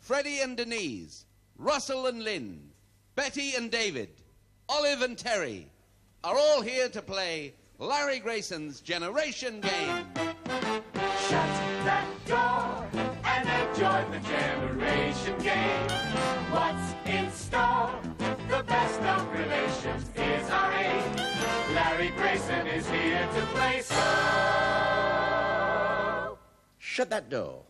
Freddie and Denise, Russell and Lynn, Betty and David, Olive and Terry are all here to play Larry Grayson's Generation Game. Shut that door and enjoy the Generation Game. What's in store? The best of relations is our aim. Larry Grayson is here to play, so shut that door.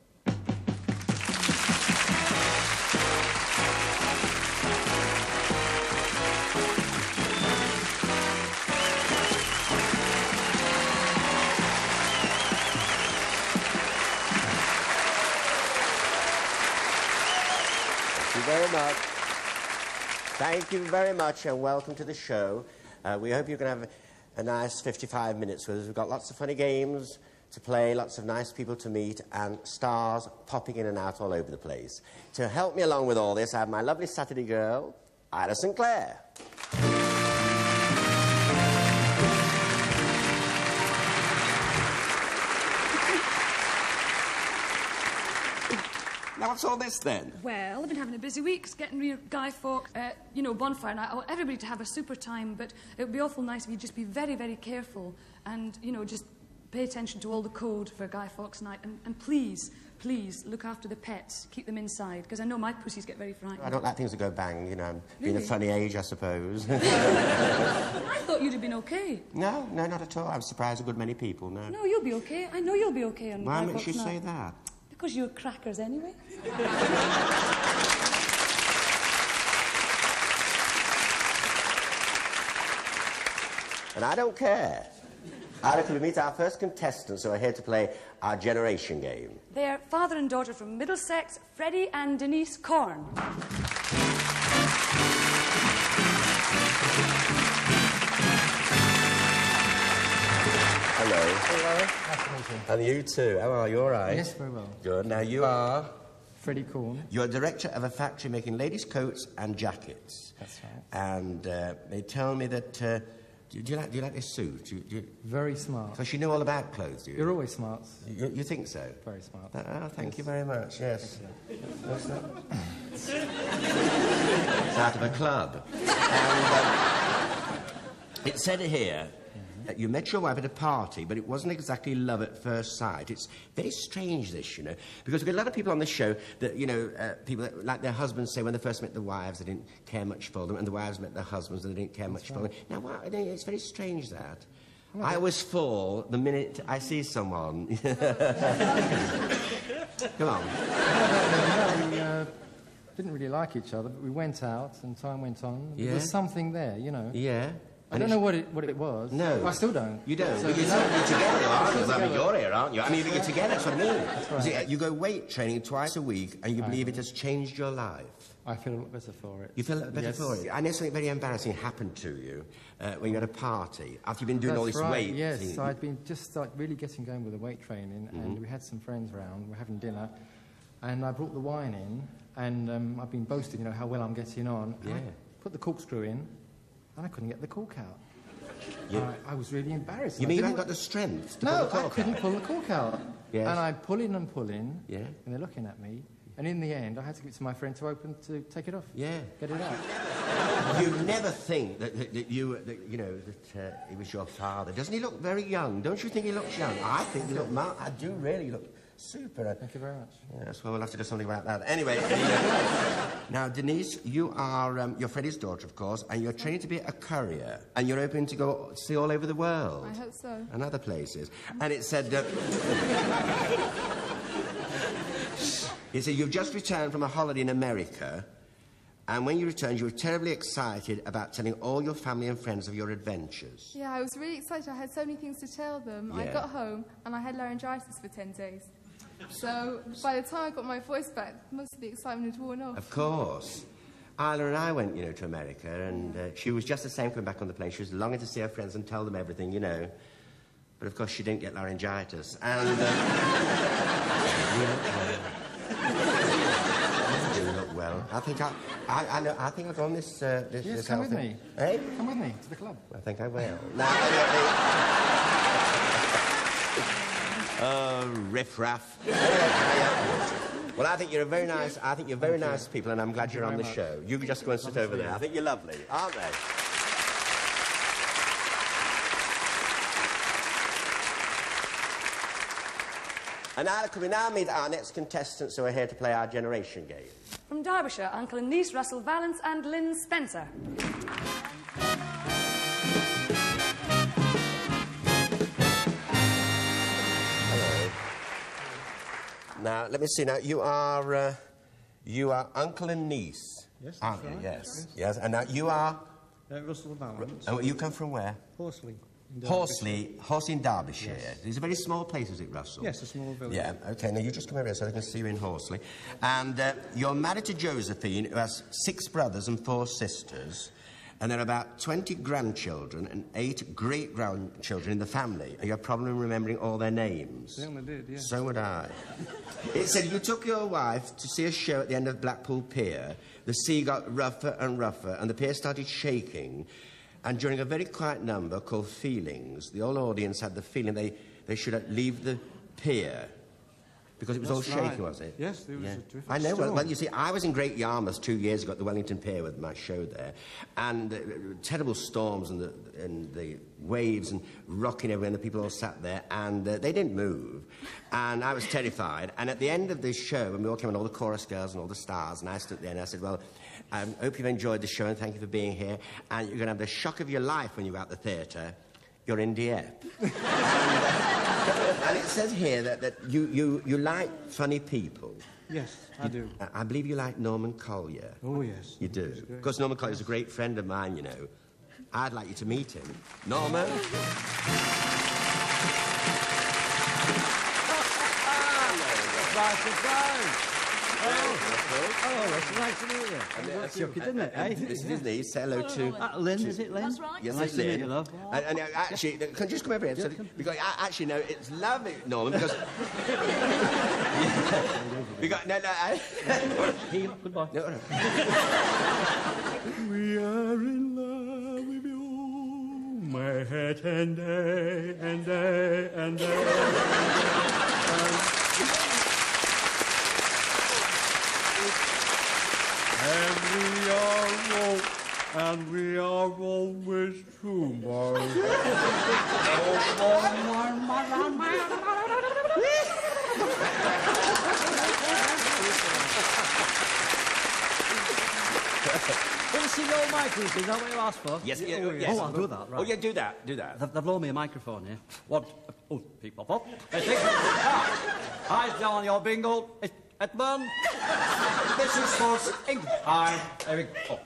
Very much. Thank you very much and welcome to the show. We hope you're going to have a nice 55 minutes with us. We've got lots of funny games to play, lots of nice people to meet and stars popping in and out all over the place. To help me along with all this, I have my lovely Saturday girl, Isla St Clair. Now, what's all this, then? Well, I've been having a busy week getting your guy folk, you know, bonfire night. I want everybody to have a super time, but it would be awful nice if you just be very, very careful and, you know, just pay attention to all the code for Guy Fawkes night. And please, please, look after the pets. Keep them inside, because I know my pussies get very frightened. I don't like things that go bang, you know. I'm being a funny age, I suppose. I thought you'd have been okay. No, no, not at all. I'm surprised a good many people, no. No, you'll be okay. I know you'll be okay on Why Guy makes Fawkes you night. say that? Because you're crackers anyway. And I don't care. I reckon we meet our first contestants who are here to play our Generation Game. They're father and daughter from Middlesex, Freddie and Denise Corn. Hello. Hello. Nice to meet you. And you too. How are you? All right? Yes, very well. Good. Now, you are... Freddie Corn. You're director of a factory making ladies' coats and jackets. That's right. And they tell me that... do you like this suit? Do you... Very smart. Because you know all about clothes, do you? You're always smart. You think so? Very smart. Oh, thank you very much, yes. What's that? It's out of a club. And, it said here... You met your wife at a party, but it wasn't exactly love at first sight. It's very strange, this, you know, because we've got a lot of people on this show that, you know, people that, like their husbands say when they first met their wives, they didn't care much for them, and the wives met their husbands and they didn't care much for them. Now, it's very strange, that. I always fall the minute I see someone. Come on. We didn't really like each other, but we went out and time went on. Yeah. There was something there, you know. Yeah. I don't know what it was. No. I still don't. You don't? So You're together, aren't you? I mean, you're here, aren't you? I mean, you're together, that's what I mean. That's right. See, you go weight training twice a week, and you believe it has changed your life. I feel a lot better for it. You feel a lot better for it? I know something very embarrassing happened to you when you had a party, after you've been doing all this weight. Yes, thing. I'd been just really getting going with the weight training, and we had some friends around, we're having dinner, and I brought the wine in, and I've been boasting, you know, how well I'm getting on. Yeah. I put the corkscrew in, and I couldn't get the cork out. Yeah. I was really embarrassed. You mean you haven't got the strength to pull the cork out? I couldn't pull the cork out. Yes. And I pull in and pull in, Yeah. and they're looking at me, and in the end, I had to give it to my friend to take it off. Yeah. Get it out. You'd never think that he was your father. Doesn't he look very young? Don't you think he looks young? I think you look... I do really look... super. Thank you very much. Yes, well, we'll have to do something about that. Anyway, now, Denise, you are, you're Freddie's daughter, of course, and you're trained to be a courier, and you're hoping to go see all over the world. I hope so. And other places. And it said, it said, you've just returned from a holiday in America, and when you returned, you were terribly excited about telling all your family and friends of your adventures. Yeah, I was really excited. I had so many things to tell them. Yeah. I got home, and I had laryngitis for 10 days. So by the time I got my voice back, most of the excitement had worn off. Of course. Isla and I went, you know, to America, and she was just the same coming back on the plane. She was longing to see her friends and tell them everything, you know. But, of course, she didn't get laryngitis. And, you do look well. I think I'll go on this... Yes, come with me. Eh? Come with me to the club. I think I will. Now, oh, riff-raff. Well, I think you're a very nice. I think you're very nice people, and I'm glad you're on the show. You can just go and sit over there. I think you're lovely, aren't they? And now, can we now meet our next contestants who are here to play our generation game? From Derbyshire, Uncle and niece Russell Valance and Lynn Spencer. Hello. Now, let me see. Now, you are uncle and niece. Yes, aren't that's you? right. Yes. Yes. And now you are. Russell Valance. Oh, you come from where? Horsley. Horsley in Derbyshire. Yes. It's a very small place, is it, Russell? Yes, a small village. Yeah, OK. Now, you just come over here so I can see you in Horsley. And you're married to Josephine, who has 6 brothers and 4 sisters. And there are about 20 grandchildren and 8 great-grandchildren in the family. And you have a problem remembering all their names. Certainly did, yes. So would I. It said you took your wife to see a show at the end of Blackpool Pier. The sea got rougher and rougher, and the pier started shaking. And during a very quiet number called Feelings, the whole audience had the feeling they should leave the pier. Because it was all shaky, was it? Yes, it was a terrific I know. storm. Well, you see, I was in Great Yarmouth 2 years ago at the Wellington Pier with my show there, and terrible storms and the waves and rocking everywhere, and the people all sat there, and they didn't move, and I was terrified. And at the end of this show, when we all came on, all the chorus girls and all the stars, and I stood there and I said, well, I hope you've enjoyed the show and thank you for being here, and you're going to have the shock of your life when you go out the theatre. You're in Dieppe. And it says here that you like funny people. Yes, I do. I believe you like Norman Collier. Oh, yes. You do? Because Norman Collier's a great friend of mine, you know. I'd like you to meet him. Norman? Surprise! Oh, it's nice to meet you. That's yucky, didn't it, eh? This is his niece. Say hello to... Lynn, is it Lynn? That's right. Yes, Nice it's to meet Lynn. you, love. And actually, can you just come over here? So, because actually, no, it's lovely, Norman, because... because no. Goodbye. No. We are in love with you, my head and day and day and day. And we are always true, boys. Want to see the old microphone? Is that what you asked for? Yes. Oh, I'll do that, right. Oh, yeah, do that. They've blown me a microphone here. What? Oh, people pop. Eyes down your bingo. Edmund. This is for England. Hi. There we go.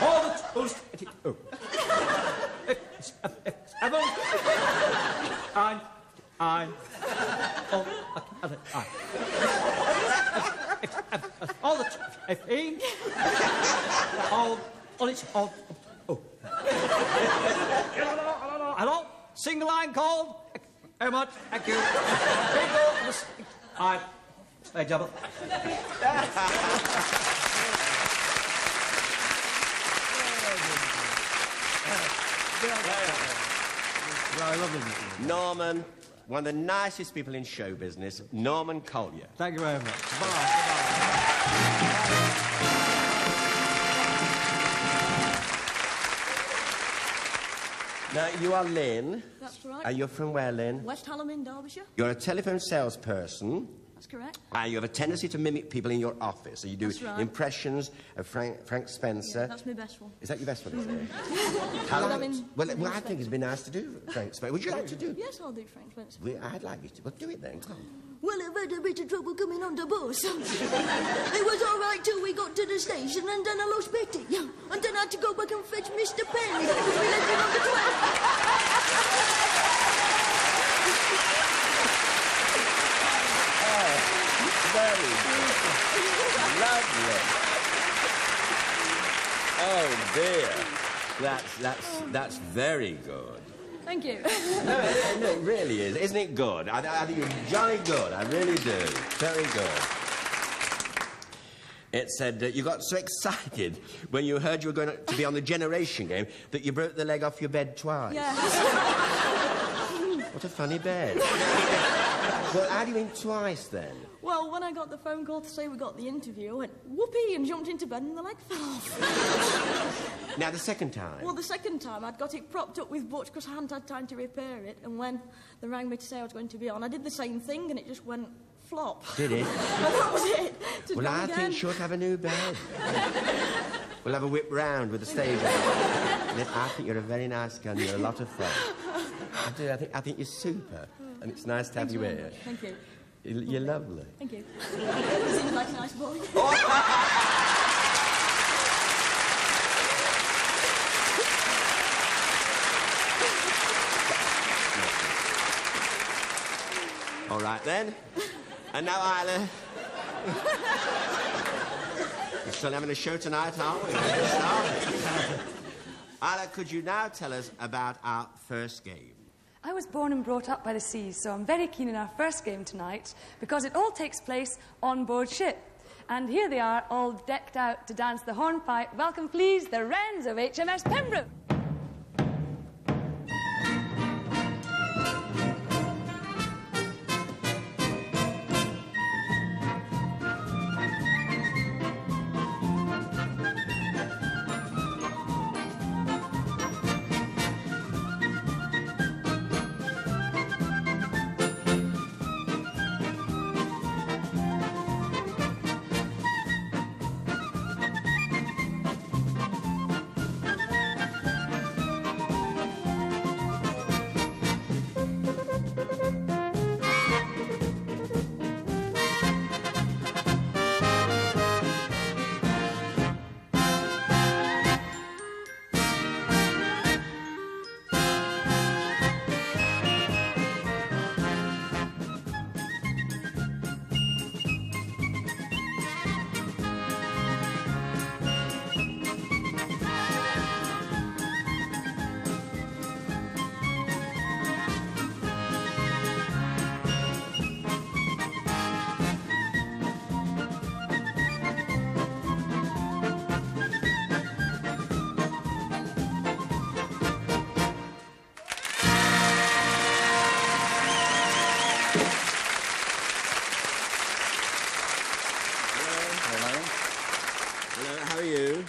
All the tools. Oh. Evan. I. Oh, I. All the 15. All on its own. Oh. Hello. Single line called. Very much. Thank you. Bingo. I. Hey, double. Norman, one of the nicest people in show business, Norman Collier. Thank you very much. Now, you are Lynn. That's right. Are you from where, Lynn? West Hallam in Derbyshire. You're a telephone salesperson. That's correct. And you have a tendency to mimic people in your office. So you do That's right. impressions of Frank Spencer. Yeah, that's my best one. Is that your best one, is it? Well, I mean, Well, I think it'd be nice to do Frank Spencer. Would you like to do? Yes, I'll do Frank Spencer. I'd like you to. Well, do it then. Come on. Well, I've had a bit of trouble coming on the bus. It was all right till we got to the station, and then I lost Betty. And then I had to go back and fetch Mr. Penn, because we left him on the 12. Very good. Lovely. Oh, dear. That's very good. Thank you. No, it really is. Isn't it good? I think you're jolly good. I really do. Very good. It said you got so excited when you heard you were going to be on the generation game that you broke the leg off your bed twice. Yes. What a funny bed. Well, how do you mean twice, then? Well, when I got the phone call to say we got the interview, I went, whoopee, and jumped into bed and the leg fell off. Now, the second time? Well, the second time, I'd got it propped up with butch because I hadn't had time to repair it, and when they rang me to say I was going to be on, I did the same thing, and it just went flop. Did it? And that was it. Well, I think she'll have a new bed. We'll have a whip round with the stage. I think you're a very nice gun. You're a lot of fun. I do. I think you're super. And it's nice to have you here. Thank you. You're lovely. Thank you. You seem like a nice boy. All right, then. And now, Isla. We're still having a show tonight, aren't we? Isla, could you now tell us about our first game? I was born and brought up by the sea, so I'm very keen in our first game tonight because it all takes place on board ship. And here they are, all decked out to dance the hornpipe. Welcome, please, the Wrens of HMS Pembroke.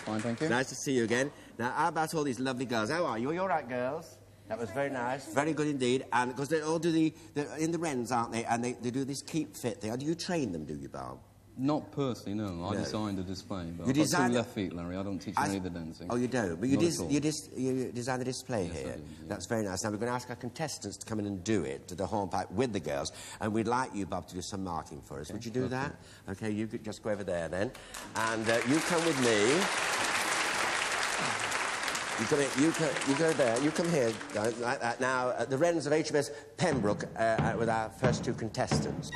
Fine, thank you. Nice to see you again. Now, how about all these lovely girls? How are you? Are you all right, girls? That was very nice. Very good indeed. And because they all do they're in the Wrens, aren't they? And they do this keep fit thing. Do you train them, do you, Bob? Not personally, no. I designed a display, but you I've got two left feet, Larry. I don't teach any of the dancing. Oh, you don't? But you designed the display here. Did, yeah. That's very nice. Now, we're going to ask our contestants to come in and do it, to the hornpipe with the girls, and we'd like you, Bob, to do some marking for us. Okay. Would you do that? Okay, you could just go over there, then. And you come with me. You come here, you go there, you come here, like that. Now, the Wrens of HMS Pembroke with our first two contestants.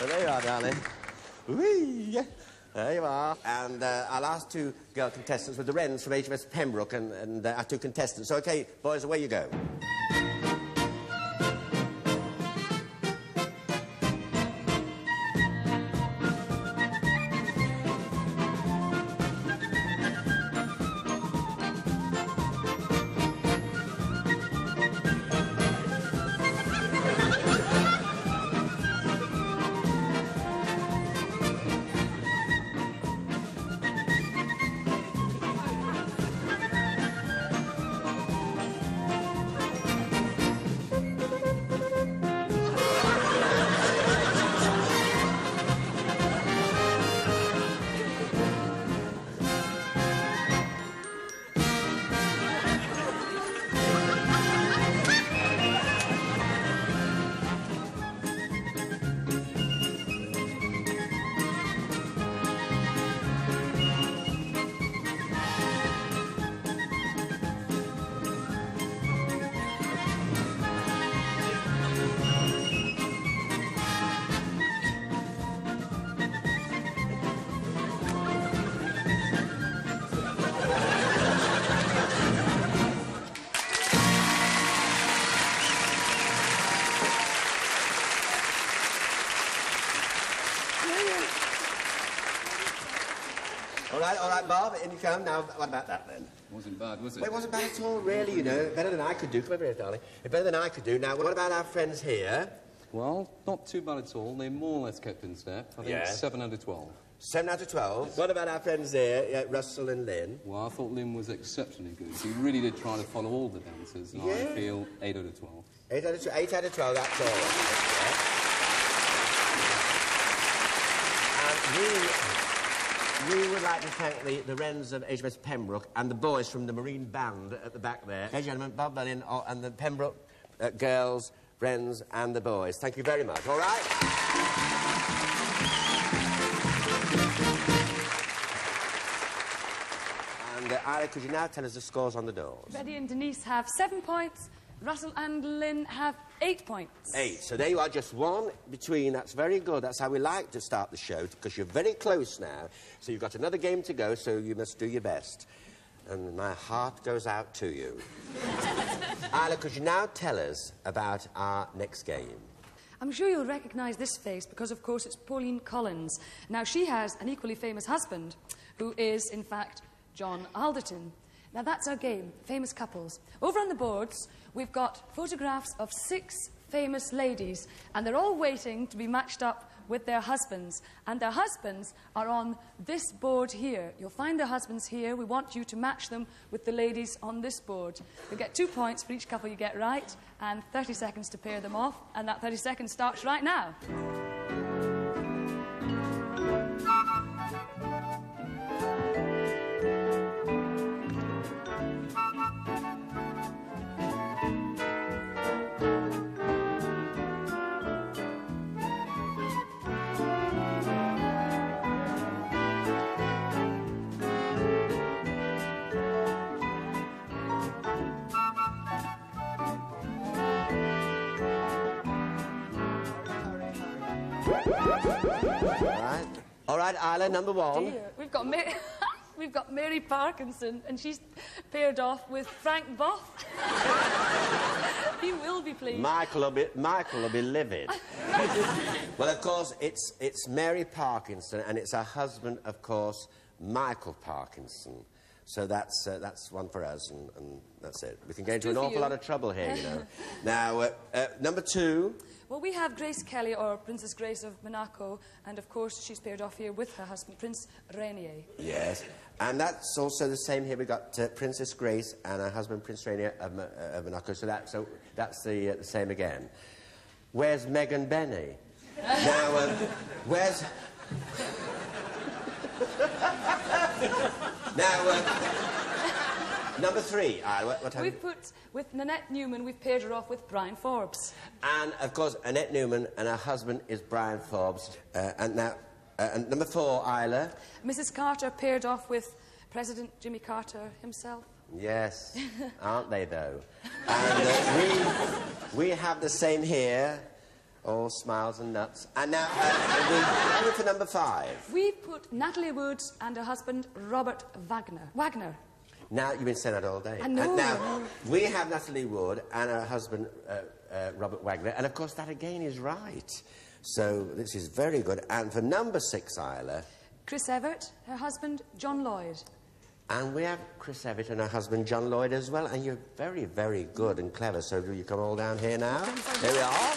Well, there you are, darling. Whee! There you are. And our last two girl contestants were the Wrens from HMS Pembroke and our two contestants. So, OK, boys, away you go. right, Bob, in you come. Now, what about that, then? Wasn't bad, was it? Well, it wasn't bad at all, really, you know. Better than I could do. Come over here, darling. Better than I could do. Now, what about our friends here? Well, not too bad at all. They more or less kept in step. I think 7 out of 12. 7 out of 12. What about our friends here, Russell and Lynn? Well, I thought Lynn was exceptionally good. He really did try to follow all the dancers, and I feel 8 out of 12. 8 out of 12, that's all. And we would like to thank the Wrens of HMS Pembroke and the boys from the Marine Band at the back there. Ladies and gentlemen, Bob Mullin and the Pembroke girls, Wrens and the boys. Thank you very much, all right? And Isla, could you now tell us the scores on the doors? Betty and Denise have 7 points. Russell and Lynn have 8 points. 8. So there you are, just one between. That's very good. That's how we like to start the show, because you're very close now. So you've got another game to go, so you must do your best. And my heart goes out to you. Isla, could you now tell us about our next game? I'm sure you'll recognise this face because, of course, it's Pauline Collins. Now, she has an equally famous husband who is, in fact, John Alderton. Now, that's our game, famous couples. Over on the boards, we've got photographs of 6 famous ladies, and they're all waiting to be matched up with their husbands. And their husbands are on this board here. You'll find their husbands here. We want you to match them with the ladies on this board. You'll get 2 points for each couple you get right, and 30 seconds to pair them off, and that 30 seconds starts right now. All right, Isla, number 1. Dear, we've got Mary Parkinson, and she's paired off with Frank Boff. He will be pleased. Michael will be livid. Well, of course, it's Mary Parkinson, and it's her husband, of course, Michael Parkinson. So that's one for us, and that's it. We can get into an awful lot of trouble here, you know. Now, number 2. Well, we have Grace Kelly, or Princess Grace of Monaco, and of course she's paired off here with her husband, Prince Rainier. Yes, and that's also the same here. We've got Princess Grace and her husband, Prince Rainier of Monaco, so that's the same again. Where's Meghan Benny? Now, where's... Now, number 3, what have we've put, with Nanette Newman, we've paired her off with Brian Forbes. And, of course, Annette Newman and her husband is Brian Forbes. And number 4, Isla. Mrs. Carter paired off with President Jimmy Carter himself. Yes, aren't they, though? And we have the same here. All smiles and nuts. And now, we're over to number 5. We've put Natalie Woods and her husband, Robert Wagner. Now, you've been saying that all day. I know. And now, we have Natalie Wood and her husband, Robert Wagner, and, of course, that again is right. So, this is very good. And for number 6, Isla... Chris Evert, her husband, John Lloyd. And we have Chris Evert and her husband, John Lloyd, as well. And you're very, very good and clever. So, do you come all down here now? Here we are.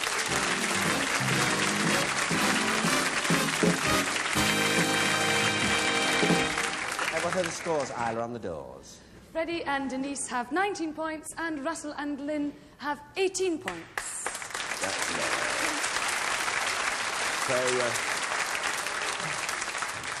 What are the scores, Isla, on the doors? Freddie and Denise have 19 points, and Russell and Lynn have 18 points. That's lovely. So,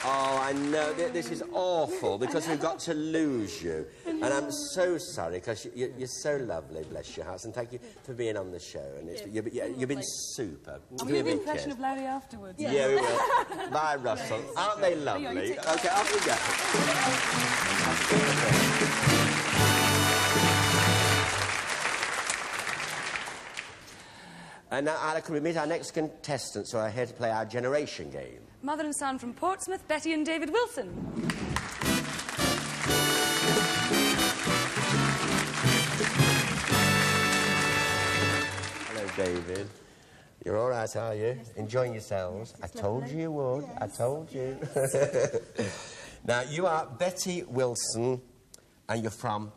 oh, I know, this is awful, because we've got to lose you. And I'm so sorry, because you're so lovely, bless your hearts, and thank you for being on the show. And you've been super. I'll do the impression of Larry afterwards. Yeah, we will. Bye, Russell. Aren't they lovely? OK, off we go. And now, Isla, can we meet our next contestants who are here to play our generation game? Mother and son from Portsmouth, Betty and David Wilson. Hello, David. You're all right, are you? Enjoying yourselves? I told you you would. Yes. I told you. Now, you are Betty Wilson, and you're from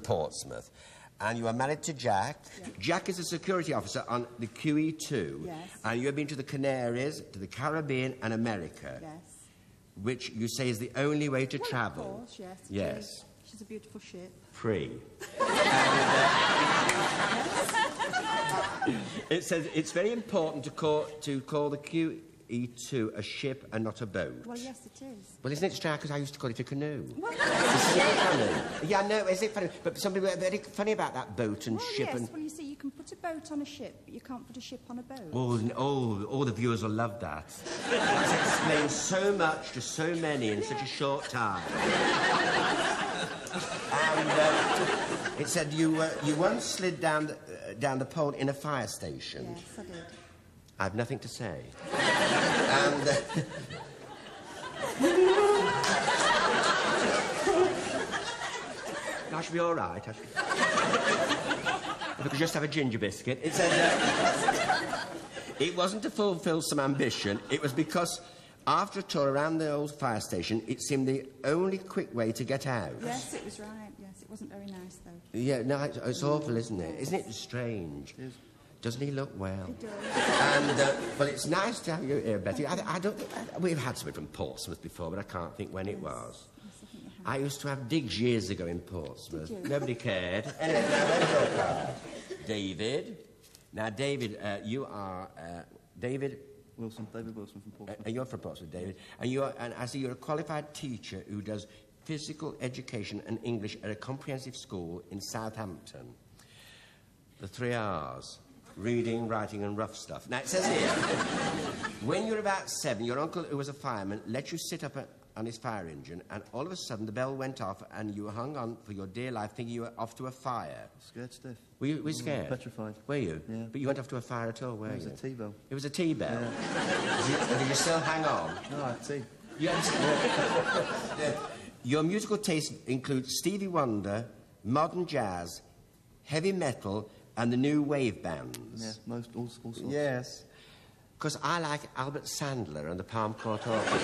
Portsmouth. And you are married to Jack. Yes. Jack is a security officer on the QE2. Yes. And you have been to the Canaries, to the Caribbean and America. Yes. Which you say is the only way to travel. Of course, yes. Yes. She's a beautiful ship. Free. It says it's very important to call the QE2 a ship and not a boat. Well, yes, it is. Well, isn't it strange? Because I used to call it a canoe. Well, Isn't it funny? Yeah, no, is it funny? But some people are very funny about that boat and ship yes. and... Well, you see, you can put a boat on a ship, but you can't put a ship on a boat. All the viewers will love that. That explains so much to so many in such a short time. And it said you once slid down the pole in a fire station. Yes, I did. I have nothing to say. And... I should be all right. If I could just have a ginger biscuit. It said it wasn't to fulfil some ambition. It was because after a tour around the old fire station, it seemed the only quick way to get out. Yes, it was right. Yes, it wasn't very nice, though. Yeah, no, it's awful, isn't it? Isn't it strange? It is. Doesn't he look well? He does. And, well, it's nice to have you here, Betty. I don't... we've had somebody from Portsmouth before, but I can't think when it was. Yes, I think you have. I used to have digs years ago in Portsmouth. Did you? Nobody cared. Anyway, now, where's your card? David. Now, David, you are... David... Wilson, David Wilson from Portsmouth. You're from Portsmouth, David. And I see you're a qualified teacher who does physical education and English at a comprehensive school in Southampton. The 3 R's. Reading, writing and rough stuff. Now, it says here, when you were about 7, your uncle, who was a fireman, let you sit up on his fire engine, and all of a sudden the bell went off and you hung on for your dear life thinking you were off to a fire. Scared stiff. Were you scared? Petrified. Were you? Yeah. But you went off to a fire at all, were you? It was a tea bell. It was a tea bell? Yeah. Did you still hang on? No, I had tea. You had tea? Your musical taste includes Stevie Wonder, modern jazz, heavy metal, and the new wave bands. Yeah, all sorts. Yes. Because I like Albert Sandler and the Palm Court Orchestra.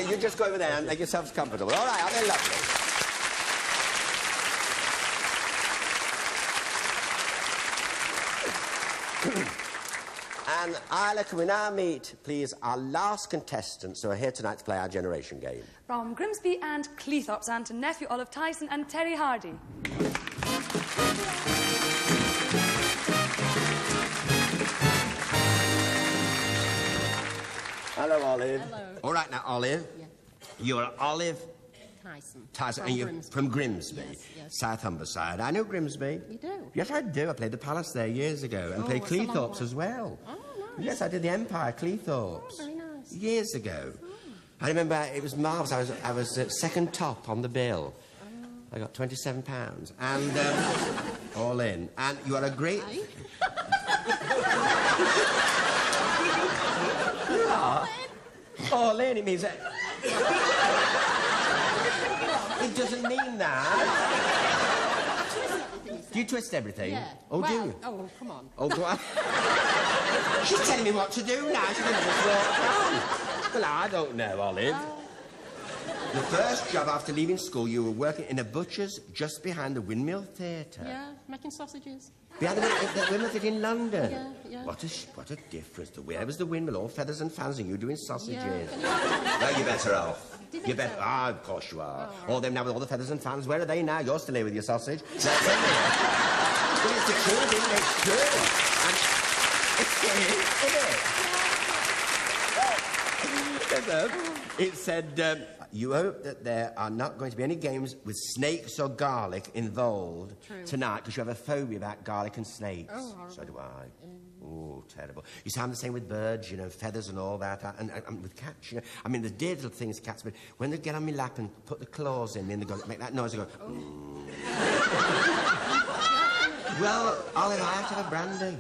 You just go over there and make yourselves comfortable. All right, are they lovely? And Isla, can we now meet, please, our last contestants who are here tonight to play our generation game. From Grimsby and Cleethorpes, aunt and nephew Olive Tyson and Terry Hardy. Hello, Olive. Hello. All right, now, Olive. Yeah. You're Olive Tyson. and you're from Grimsby, Yes. South Humberside. I know Grimsby. You do? Yes, I do. I played the Palace there years ago and played it's a long Cleethorpes one. as well. Oh, nice. Yes, I did the Empire, Cleethorpes. Oh, very nice. Years ago. I remember it was marvellous. I was second top on the bill. I got £27 and all in. And you are a great... You are? All in, it means that... It doesn't mean that. Do you twist everything? Yeah. Oh, well, do you? Oh, come on. Oh, go on. She's telling me what to do now. She's going to just walk down. Well, I don't know, Olive. The first job after leaving school, you were working in a butcher's just behind the Windmill Theatre. Yeah, making sausages. Behind the Windmill Theatre in London? Yeah, yeah. What a difference. Where was the windmill? All feathers and fans and you doing sausages. Yeah. No, you're better off. Do you You're think better. so? Ah, of course you are. Oh, All them now with all the feathers and fans. Where are they now? You're still here with your sausage. That's it. Well, it's the truth, isn't it? It's true. And it's true, isn't it? It said, you hope that there are not going to be any games with snakes or garlic involved tonight because you have a phobia about garlic and snakes. Oh, horrible. So do I. Oh, terrible. You see, I'm the same with birds, you know, feathers and all that. And with cats, you know. I mean, the dear little things, cats, but when they get on my lap and put the claws in, then they go, make that noise, they go, Well, Olive, I have to have a brandy.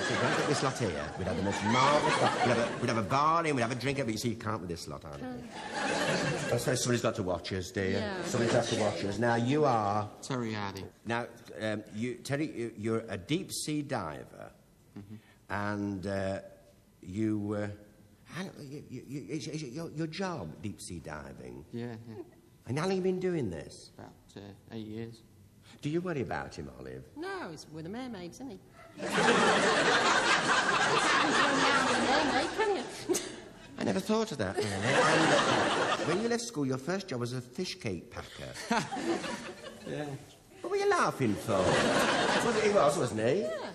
So don't get this lot here. We'd have the most marvellous lot. We'd have a bar in, we'd have a drink, but you see, you can't with this lot, aren't you? I suppose somebody's got to watch us, dear. Yeah. Somebody's got to watch us. Now, you are... Terry Hardy. Now, Terry, you're a deep-sea diver. And you... Is it your job, deep-sea diving? Yeah. And how long have you been doing this? About 8 years. Do you worry about him, Olive? No, he's with the mermaids, isn't he? I never thought of that. And, when you left school, your first job was a fish cake packer. Yeah. What were you laughing for? He was, wasn't he? Yeah.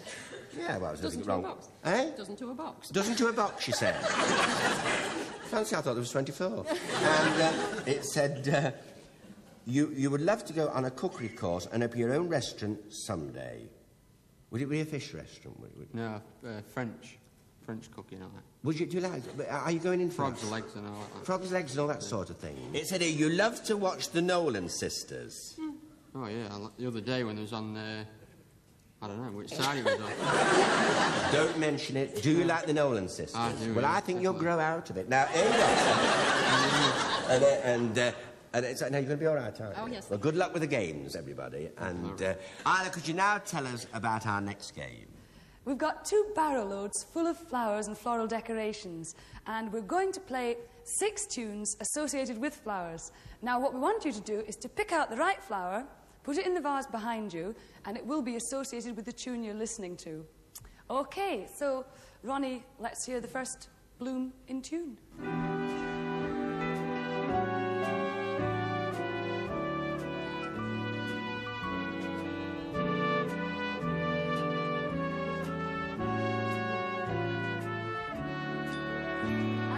Yeah, well, I was Dozen nothing to a wrong. box. Eh? Dozen to a box. Dozen to a box, she said. Fancy, I thought there was 24. And it said, you would love to go on a cookery course and open your own restaurant someday. Would it be a fish restaurant? No, French cooking, I like. Would you, do you like, are you going in for Frogs' legs and all that. Frogs' legs and all that sort of thing. It said here, you love to watch the Nolan sisters. Oh, yeah. The other day when it was on, I don't know which side it was on. Don't mention it. Do you like the Nolan sisters? I do. Well, yeah, I think you'll definitely. grow out of it. Now, here you go. And it's, now, you're going to be all right, aren't you? Oh, yes. Well, good luck with the games, everybody. And, Isla, could you now tell us about our next game? We've got 2 barrow loads full of flowers and floral decorations, and we're going to play 6 tunes associated with flowers. Now, what we want you to do is to pick out the right flower, put it in the vase behind you, and it will be associated with the tune you're listening to. OK, so, Ronnie, let's hear the first bloom in tune.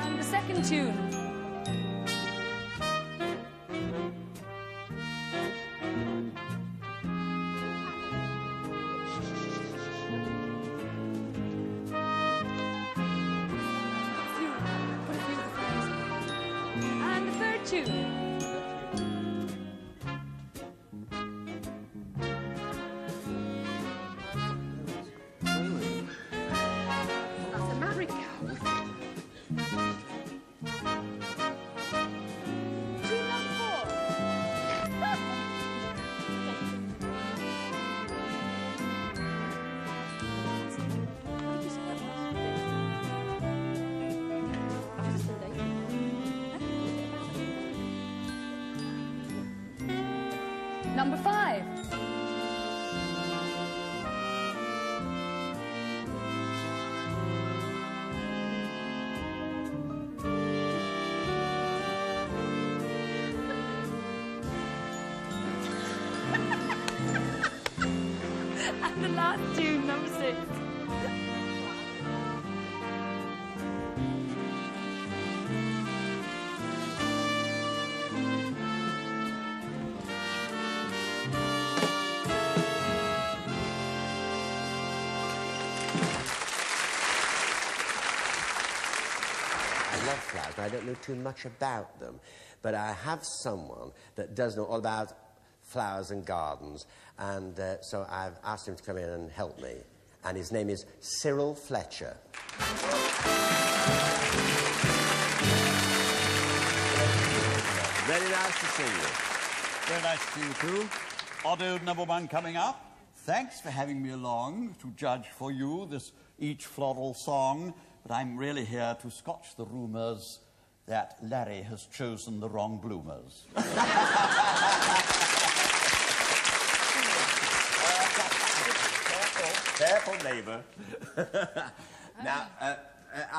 And the second tune. And the third tune. That's a married cow. Tune number 4. What did you say that was? Number 5. And the last tune, number 6. I love flowers, but I don't know too much about them. But I have someone that does know all about flowers and gardens, and so I've asked him to come in and help me. And his name is Cyril Fletcher. Very nice to see you. Very nice to see you too. Odd Ode #1 coming up. Thanks for having me along to judge for you this each floral song. But I'm really here to scotch the rumours that Larry has chosen the wrong bloomers. Careful, neighbour. Now,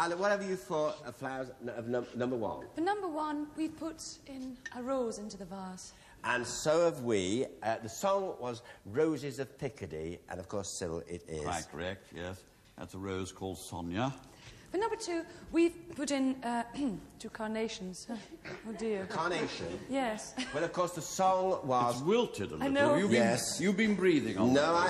Isla, what have you for flowers of number 1? For number 1, we put in a rose into the vase. And so have we. The song was Roses of Picardy, and of course, Cyril, it is. Quite correct, yes. That's a rose called Sonia. For number 2, we've put in 2 carnations. Oh dear. Carnation? Yes. Well, of course, the song was... It's wilted a little. I know. You've been breathing on No,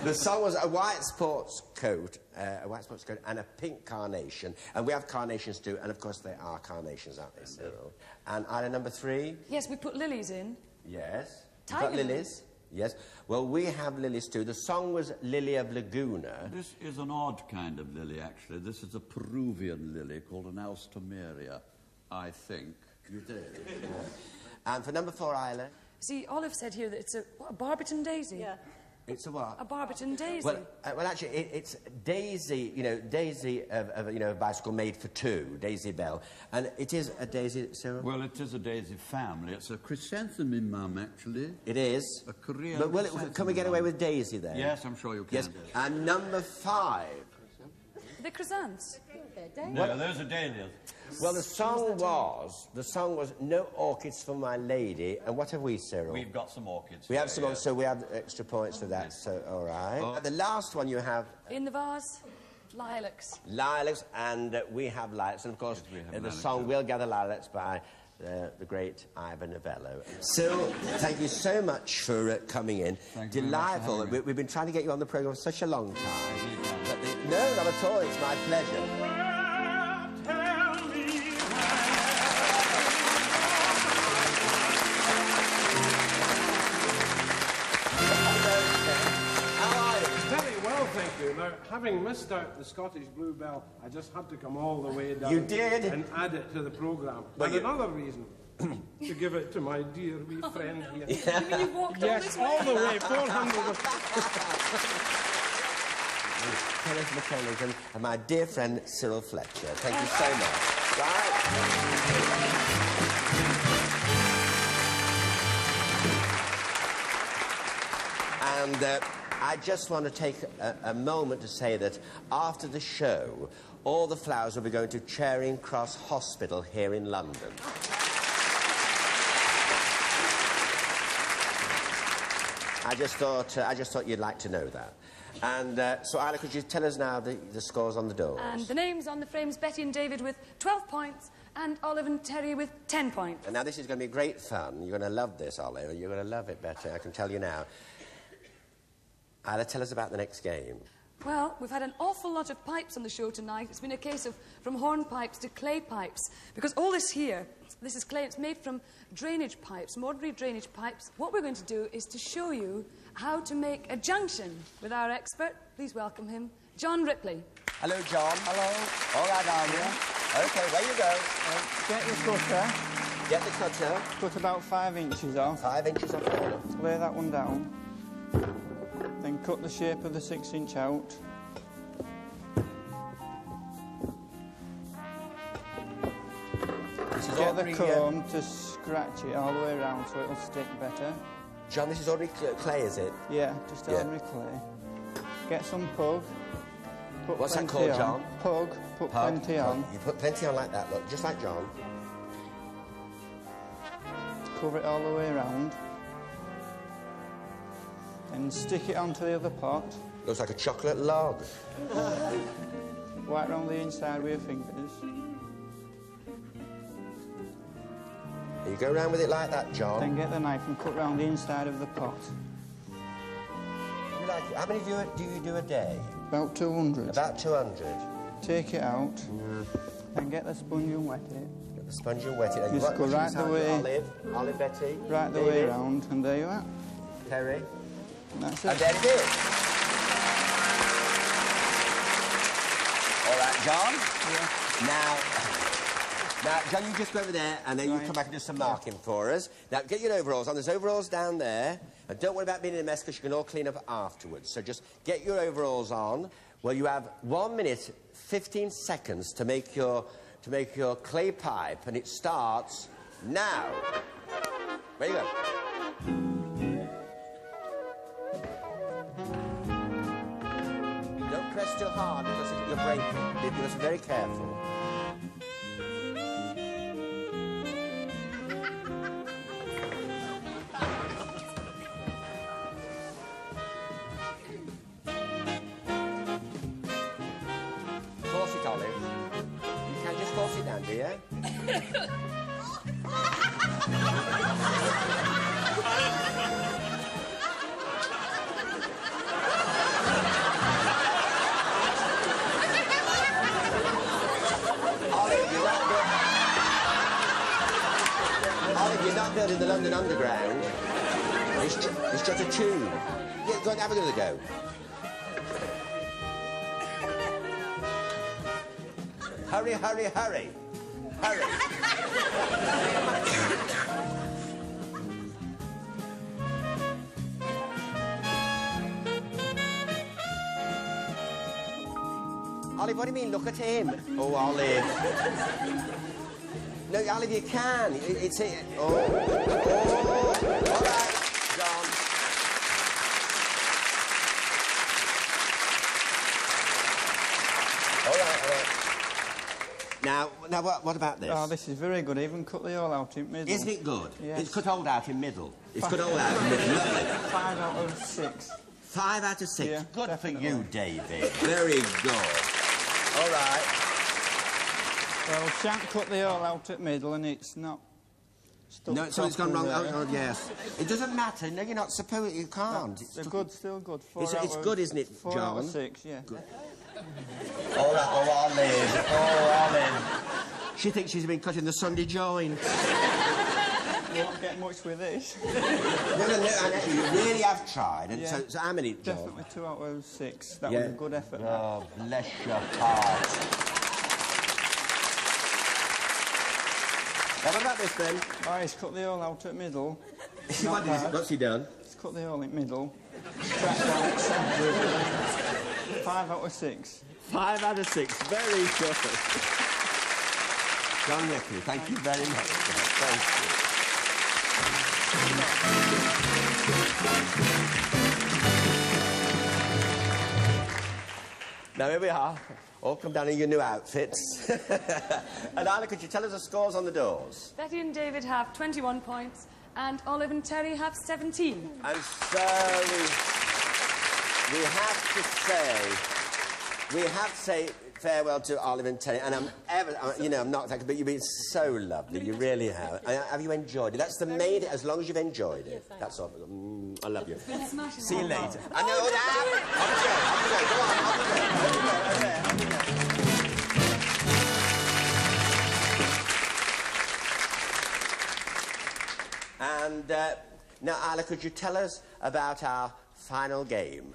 the song was a white sports coat, and a pink carnation. And we have carnations too, and of course they are carnations, aren't they, Cyril? And Isla number 3? Yes, we put lilies in. Yes. Tiger You've got lilies? Yes. Well, we have lilies too. The song was Lily of Laguna. This is an odd kind of lily, actually. This is a Peruvian lily called an Alstomeria, I think. You do? And for number 4, Isla? See, Olive said here that it's a Barberton daisy. Yeah. It's a what? A Barberton daisy. Well, actually, it's Daisy, Daisy of bicycle made for two, Daisy Bell. And it is a daisy, Cyril? Well, it is a daisy family. It's a chrysanthemum, Mum, actually. It is? A Korean But can we get away with Daisy, then? Yes, I'm sure you can. Yes. And number 5. The chrysanths. No, those are dahlias. Well, the song was No Orchids for My Lady. And what have we, Cyril? We've got some orchids. We have some, so we have extra points for that, so all right. Oh. The last one you have... In the vase, lilacs. Lilacs, and we have lilacs. And, of course, the song We'll Gather Lilacs by the great Ivor Novello. So, thank you so much for coming in. Delightful. We've been trying to get you on the programme for such a long time. No, not at all. It's my pleasure. Thank you. Now, having missed out the Scottish Bluebell, I just had to come all the way down. You did? And add it to the programme. And another reason, to give it to my dear wee friend here. Yeah. You mean you walked yes, all the way, 400... Kenneth McKenna and my dear friend Cyril Fletcher. Thank you so much. Right. And I just want to take a moment to say that after the show, all the flowers will be going to Charing Cross Hospital here in London. I just thought you'd like to know that. And so, Isla, could you tell us now the scores on the doors? And the names on the frames, Betty and David with 12 points, and Olive and Terry with 10 points. And now this is going to be great fun. You're going to love this, Olive. You're going to love it, Betty. I can tell you now. Isla, tell us about the next game. Well, we've had an awful lot of pipes on the show tonight. It's been a case of from hornpipes to clay pipes. Because all this here, this is clay, it's made from drainage pipes, ordinary drainage pipes. What we're going to do is to show you how to make a junction with our expert. Please welcome him, John Ripley. Hello, John. Hello. All right, Alia. OK, where you go? Get your cutter. Get the cutter. Cut about 5 inches off. 5 inches off, fair enough. Lay that one down. Then cut the shape of the 6-inch out. Get the comb to scratch it all the way around so it'll stick better. John, this is ordinary clay, is it? Yeah, just ordinary clay. Get some pug. What's that called, John? Pug. Put plenty on. You put plenty on like that, look, just like John. Cover it all the way around. And stick it onto the other pot. Looks like a chocolate log. Right round the inside with your fingers. You go around with it like that, John. Then get the knife and cut round the inside of the pot. How many do you do a day? About 200. About 200. Take it out and get the sponge and wet it. Get the sponge and wet it. Just go right the way. Olive, Betty. Right the way round, and there you are. Terry. And that's it. And there it is. All right, John. Yeah. Now, John, you just go over there, and then you come back and do some marking for us. Now, get your overalls on. There's overalls down there. And don't worry about being in a mess, because you can all clean up afterwards. So just get your overalls on. Well, you have 1 minute, 15 seconds to make your clay pipe, and it starts now. Where you go? Don't press too hard, because you'll break it. You must be very careful. You're not building the London Underground. It's just a tube. Yeah, go and have another go. Hurry, hurry, hurry. Hurry. Olive, what do you mean? Look at him. Oh, Olive. No, Olive, you can. It's it. Oh. All right, John. All right. Now, what about this? Oh, this is very good. Even cut the hole out in middle. Isn't it good? Yes. It's cut all out in middle. It's cut all out in middle. Lovely. 5 out of 6. 5 out of 6. Yeah, good definitely. for you, David. Very good. All right. Well, shan't cut the hole out at middle and it's not stuck. No, so it's gone wrong. properly there. Oh, yes. It doesn't matter. No, you're not supposed. You can't. They're good, still good. It's good, isn't it, 4 John? out of 6, yeah. Good. All right, Olive. Oh, Olive. She thinks she's been cutting the Sunday joint. You won't get much with this. No, actually, you really have tried. And Yeah. so how many, John? Definitely 2 out of 6. That Yeah. was a good effort. Oh, bless your heart. Now, what about this, then? Oh, he's cut the hole out at middle. What's he done? He's cut the hole in middle. Track down at centre. 5 out of 6. 5 out of 6. Very good. John Ripley, thank you very much. Thank you. Now, here we are. All come down in your new outfits. And Isla, could you tell us the scores on the doors? Betty and David have 21 points, and Olive and Terry have 17. And so we have to say farewell to Olive and Terry. And I'm not thinking, but you've been so lovely. You really have. Have you enjoyed it? That's the main. As long as you've enjoyed it. That's all. I love you. See you later. I know that. And now, Isla, could you tell us about our final game?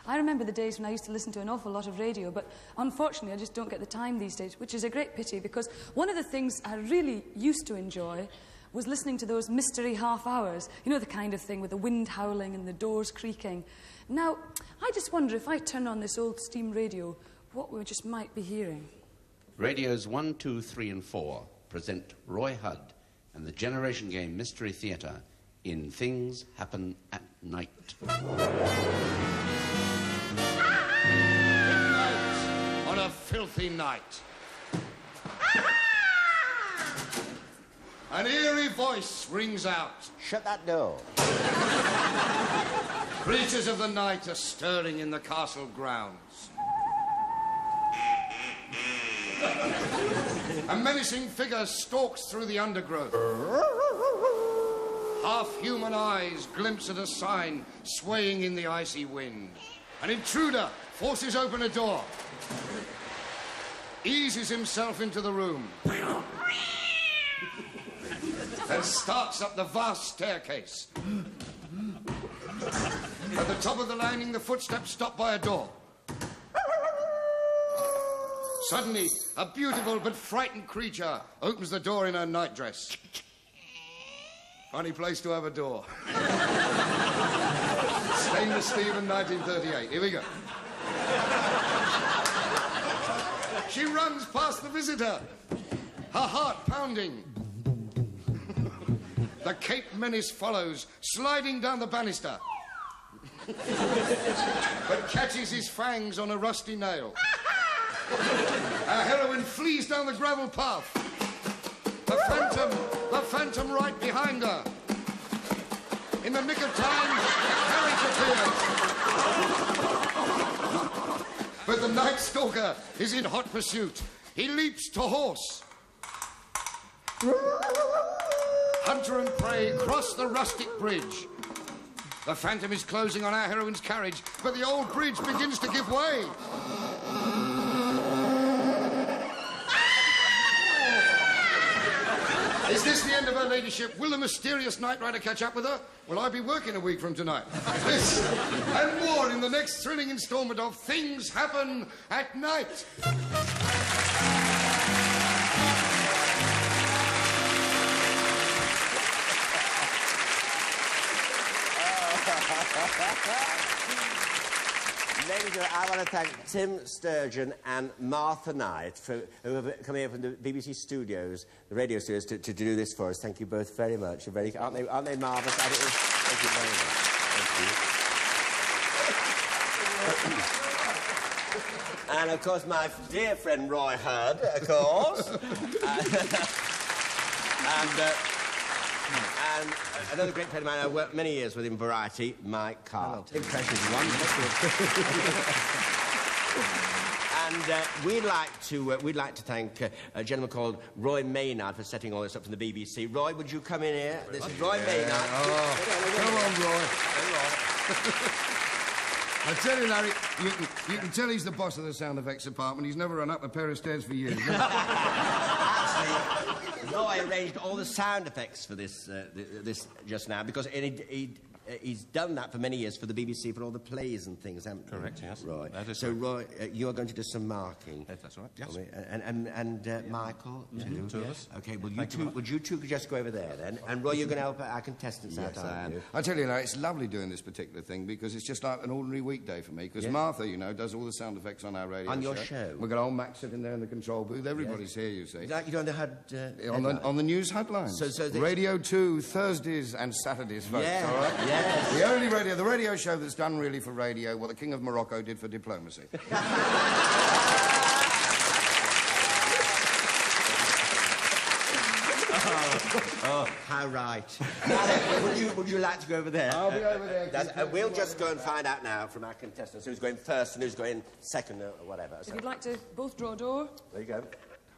I remember the days when I used to listen to an awful lot of radio, but unfortunately I just don't get the time these days, which is a great pity, because one of the things I really used to enjoy was listening to those mystery half hours. You know, the kind of thing with the wind howling and the doors creaking. Now, I just wonder if I turn on this old steam radio, what we just might be hearing. Radios 1, 2, 3 and 4 present Roy Hudd and the Generation Game Mystery Theatre in Things Happen at Night. Midnight on a filthy night. An eerie voice rings out. Shut that door. Creatures of the night are stirring in the castle grounds. A menacing figure stalks through the undergrowth. Half-human eyes glimpse at a sign swaying in the icy wind. An intruder forces open a door, eases himself into the room, and starts up the vast staircase. At the top of the landing, the footsteps stop by a door. Suddenly, a beautiful but frightened creature opens the door in her nightdress. Funny place to have a door. Stainless steel in 1938. Here we go. She runs past the visitor, her heart pounding. The Cape Menace follows, sliding down the banister, but catches his fangs on a rusty nail. Our heroine flees down the gravel path. The phantom right behind her. In the nick of time, a carriage appears. But the Night Stalker is in hot pursuit. He leaps to horse. Hunter and prey cross the rustic bridge. The Phantom is closing on our heroine's carriage, but the old bridge begins to give way. Is this the end of her ladyship? Will the mysterious night rider catch up with her? Will I be working a week from tonight? This and more in the next thrilling instalment of Things Happen at Night. ladies and gentlemen, I want to thank Tim Sturgeon and Martha Knight who have come here from the BBC studios, the radio studios, to do this for us. Thank you both very much. Aren't they marvellous? Thank you very much. Thank you. And, of course, my dear friend Roy Hurd, of course. And another great friend of mine, I worked many years with in Variety, Mike Cart. Impressions, wonderful. And we'd like to thank a gentleman called Roy Maynard for setting all this up from the BBC. Roy, would you come in here? This is Roy Maynard. Oh, come on, Roy. I tell you, Larry, you can tell he's the boss of the sound effects department. He's never run up a pair of stairs for years. Actually, Roy arranged all the sound effects for this just now because he's done that for many years for the BBC for all the plays and things, haven't you? Correct, yes. Right. That is so, Roy, you are going to do some marking. That's right, yes. And Michael, too. Two of us. OK, well, would you two just go over there, then? And, Roy, you're going to help our contestants out, aren't you? I tell you, Larry, it's lovely doing this particular thing because it's just like an ordinary weekday for me because Martha, you know, does all the sound effects on our radio On your show? We've got old Max sitting there in the control booth. Everybody's here, you see. Like you're on the HUD... on the news headlines. So Radio 2, Thursdays and Saturdays, folks, all right? Yes. The radio show that's done really for radio what the King of Morocco did for diplomacy. Oh, how right. Would you like to go over there? I'll be over there. We'll just go and find out now from our contestants who's going first and who's going second or whatever. If you'd like to both draw a door. There you go.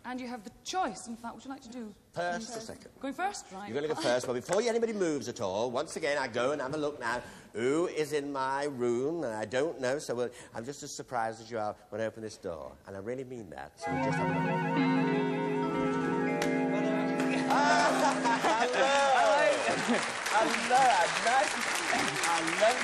And you have the choice, in fact. What would you like to do? First or second? Going first? Right. You're going to go first. Well, before anybody moves at all, once again, I go and have a look now. Who is in my room? And I don't know, so I'm just as surprised as you are when I open this door. And I really mean that. So we'll just have a look.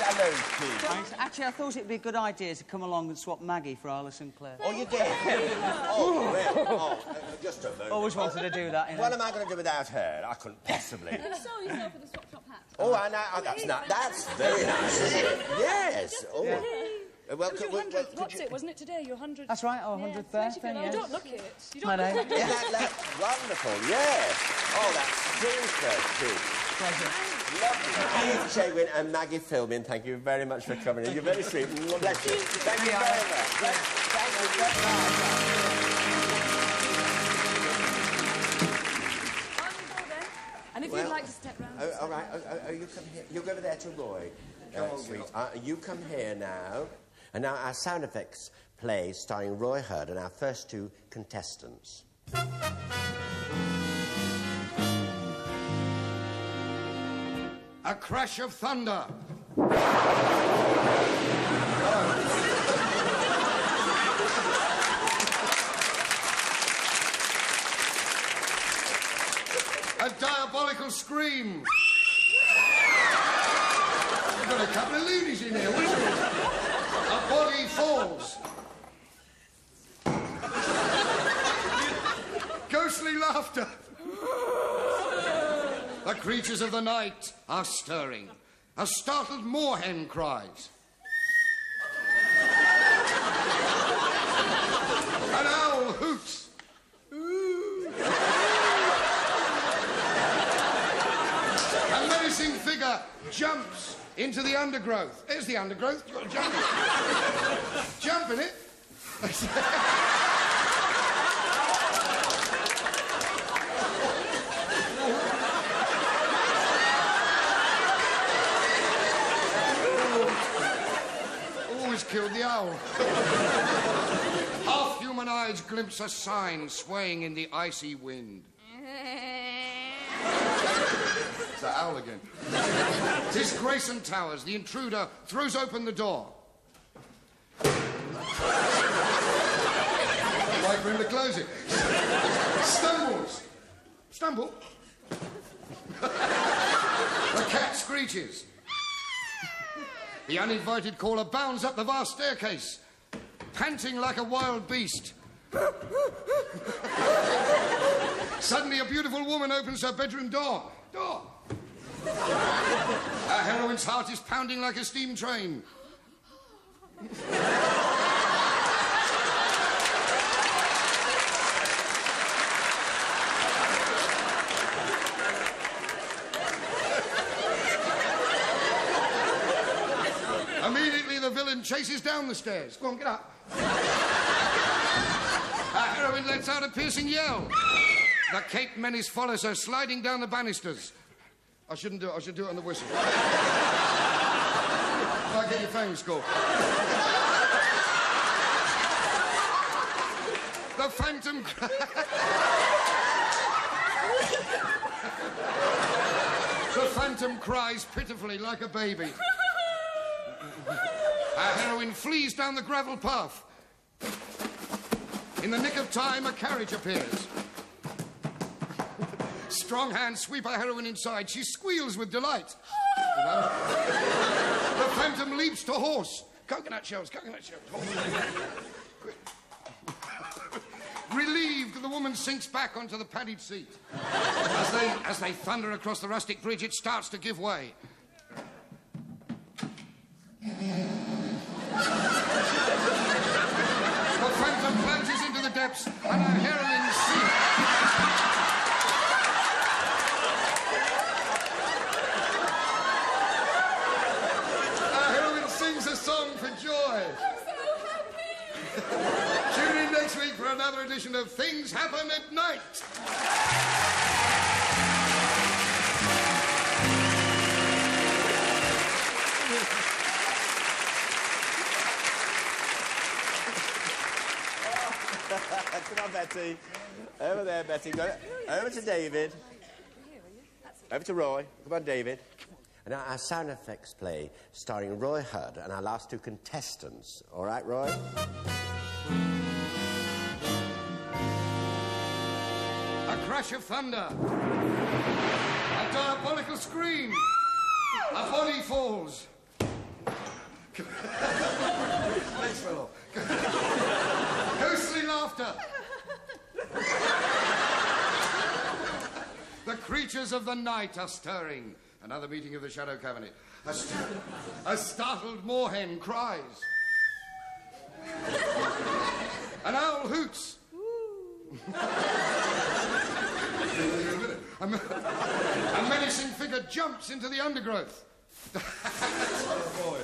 Hello, Steve. Thanks. Actually, I thought it'd be a good idea to come along and swap Maggie for Isla St Clair. Oh, you did? Oh, really? Oh, just a moment. Always wanted to do that, you know. What am I going to do without her? I couldn't possibly. You saw yourself with a swap top hat. Oh, I know. Oh, that's very nice, isn't it? Yes. Oh. Well, what's it? Wasn't it today? Your 100th? That's right, our 100th birthday, You yes. don't look it. You don't look it. Yeah, that's wonderful, yes. Oh, that's super, too. Pleasure. Lovely. Keith Chewin and Maggie Philbin, thank you very much for coming in. You're very sweet. Bless you. Thank you very much. Thank you very much. And if you'd like to step round... All right. You come here. You go over there to Roy. Sweet. You come here now. And now our sound effects play starring Roy Hurd and our first two contestants. A crash of thunder. A diabolical scream. We've got a couple of loonies in here, wouldn't you? A body falls. Ghostly laughter. The creatures of the night are stirring. A startled moorhen cries. An owl hoots. A menacing figure jumps into the undergrowth. There's the undergrowth. You've got to jump in it. Jump in it. Killed the owl. Half-human eyes glimpse a sign swaying in the icy wind. It's the owl again. 'Tis Grayson Towers. The intruder throws open the door. Wait for him to close it. Stumbles. Stumble. The cat screeches. The uninvited caller bounds up the vast staircase, panting like a wild beast. Suddenly, a beautiful woman opens her bedroom door. Our heroine's heart is pounding like a steam train. Immediately, the villain chases down the stairs. Go on, get up. Our heroine lets out a piercing yell. The Cape Menace follows her, sliding down the banisters. I shouldn't do it. I should do it on the whistle. I'll get your fangs caught. The Phantom... The Phantom cries pitifully like a baby. Our heroine flees down the gravel path. In the nick of time, a carriage appears. Strong hands sweep our heroine inside. She squeals with delight. The Phantom leaps to horse. Coconut shells, coconut shells. Quick. Relieved, the woman sinks back onto the padded seat. As they thunder across the rustic bridge, it starts to give way. The Phantom plunges into the depths, and our heroine sinks. Our heroine sings a song for joy. I'm so happy! Tune in next week for another edition of Things Happen at Night. Come on, Betty. Over there, Betty. Go over to David. Over to Roy. Come on, David. And now our sound effects play starring Roy Hudd and our last two contestants. All right, Roy? A crash of thunder. A diabolical scream. A body falls. Legs fell off. Ghostly laughter. The creatures of the night are stirring. Another meeting of the Shadow Cabinet. A startled moorhen cries. An owl hoots. A menacing figure jumps into the undergrowth. Oh, boy.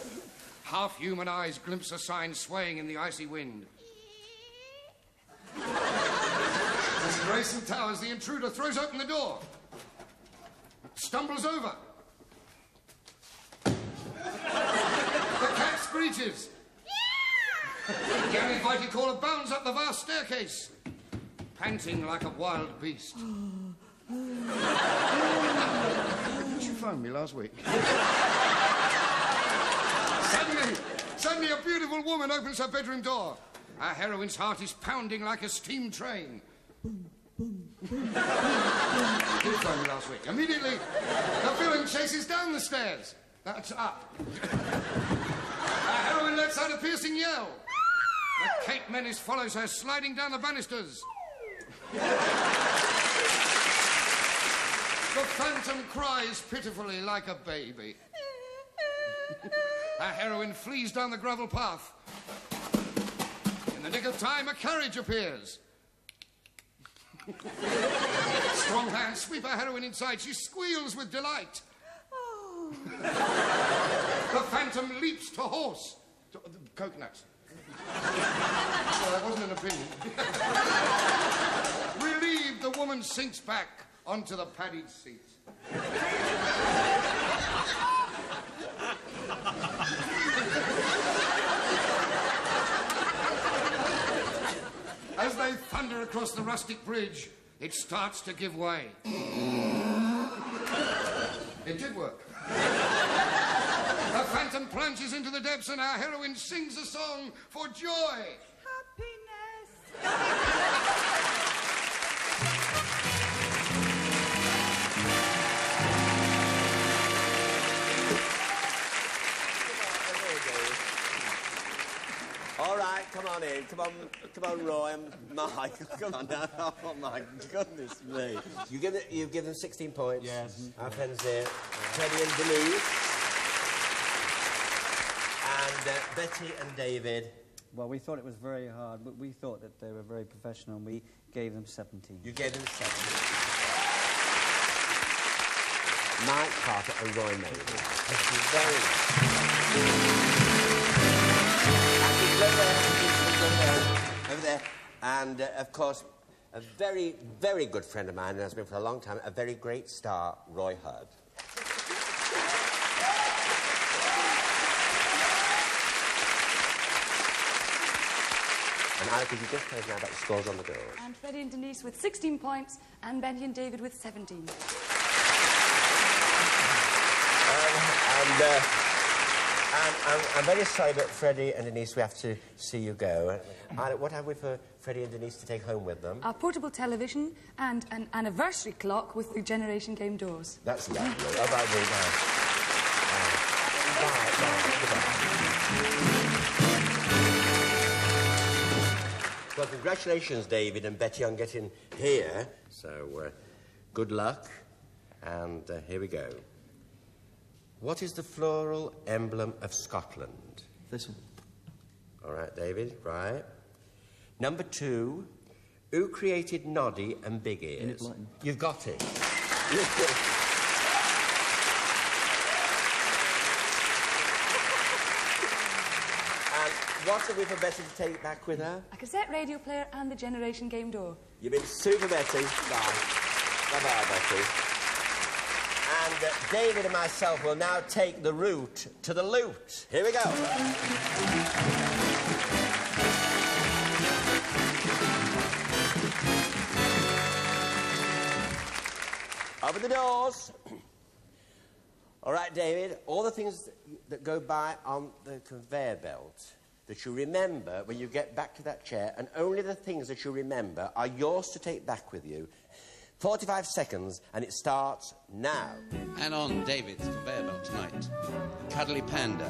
Half-human eyes glimpse a sign swaying in the icy wind. As Grayson towers, the intruder throws open the door. Stumbles over. The cat screeches. The uninvited caller bounds up the vast staircase, panting like a wild beast. Did you phone me last week? Suddenly, a beautiful woman opens her bedroom door. Our heroine's heart is pounding like a steam train. Did you phone me last week? Immediately, the villain chases down the stairs. That's up. Our heroine lets out a piercing yell. The Cape Menace follows her, sliding down the banisters. The Phantom cries pitifully like a baby. Our heroine flees down the gravel path. In the nick of time, a carriage appears. Strong hands sweep our heroine inside. She squeals with delight. Oh. The Phantom leaps to horse. Coconuts. Well, that wasn't an opinion. Relieved, the woman sinks back onto the padded seat. As they thunder across the rustic bridge, it starts to give way. It did work. The Phantom plunges into the depths and our heroine sings a song for joy. All right, come on in. Come on, Roy and Mike. Come on now. Oh, my goodness me. You give them 16 points. Yes. Our friends here, Teddy and Denise. And Betty and David. Well, we thought it was very hard, but we thought that they were very professional, and we gave them 17. You gave them 17. Mike Carter and Roy Maiden. Thank you very much. Over there. And, of course, a very, very good friend of mine, and has been for a long time, a very great star, Roy Hurd. And Isla, could you just tell us now about the scores on the girls? And Freddie and Denise with 16 points, and Benny and David with 17. I'm very sorry, but Freddie and Denise, we have to see you go. Isla, what have we for Freddie and Denise to take home with them? A portable television and an anniversary clock with the Generation Game doors. That's lovely. Oh, bye, bye. Well, congratulations, David and Betty, on getting here. So, good luck. And here we go. What is the floral emblem of Scotland? This one. All right, David, right. Number 2, who created Noddy and Big Ears? You've got it. And what have we for Betty to take back with her? A cassette radio player and the Generation Game door. You've been super, Betty. Bye. Bye-bye, Betty. And David and myself will now take the route to the loot. Here we go. Open the doors. All right, David, all the things that go by on the conveyor belt that you remember when you get back to that chair, and only the things that you remember are yours to take back with you. 45 seconds, and it starts now. And on David's conveyor belt tonight, a cuddly panda,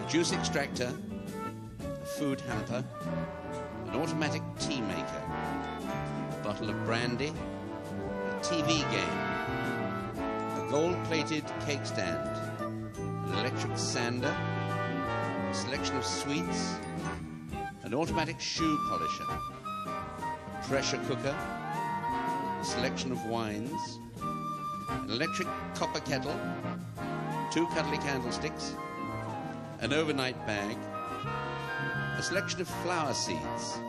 a juice extractor, a food hamper, an automatic tea maker, a bottle of brandy, a TV game, a gold-plated cake stand, an electric sander, a selection of sweets, an automatic shoe polisher, a pressure cooker, a selection of wines, an electric copper kettle, 2 cuddly candlesticks, an overnight bag, a selection of flower seeds,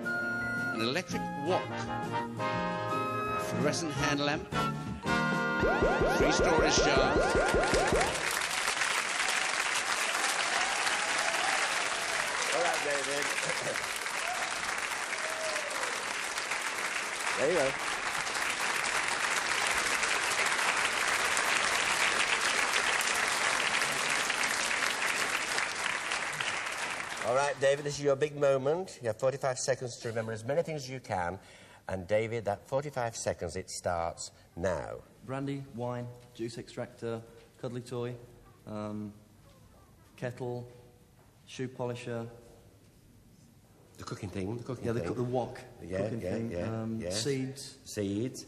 an electric wok, a fluorescent hand lamp, 3 storage jars, All right, David. There you go. All right, David, this is your big moment. You have 45 seconds to remember as many things as you can. And, David, that 45 seconds, it starts now. Brandy, wine, juice extractor, cuddly toy, kettle, shoe polisher. The cooking thing, the cooking yeah, thing. The wok. Yeah, cooking yeah, thing. yeah. Seeds. Seeds.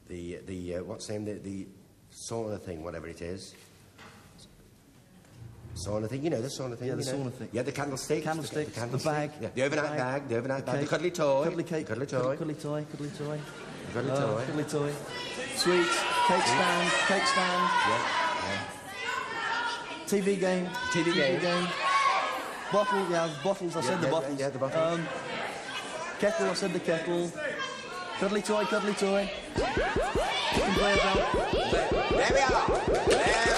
The what's the name? The sauna thing, whatever it is. Sauna thing, you know the sauna thing. Yeah, the you know? sauna thing. Yeah, the candlestick. Candlestick, the the bag. Yeah, the overnight bag, the overnight bag. The cuddly toy. Cuddly cake. Cuddly toy. Cuddly toy. Cuddly toy. Cuddly toy. Cuddly toy. Sweets. Cake stand. Cake stand. Yeah. TV game. TV game. Bottle. Yeah, bottles. I said the bottles. Yeah, the bottles. Kettle. I said the kettle. Cuddly toy. Cuddly toy. Conveyor belt. There we are. There we are.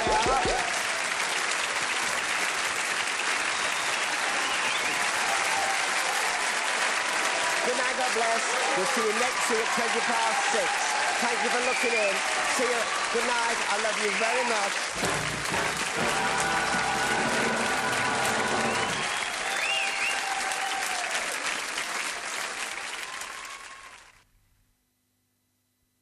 Good night, God bless. We'll see you next week at 6:20. Thank you for looking in. See you. Good night. I love you very much.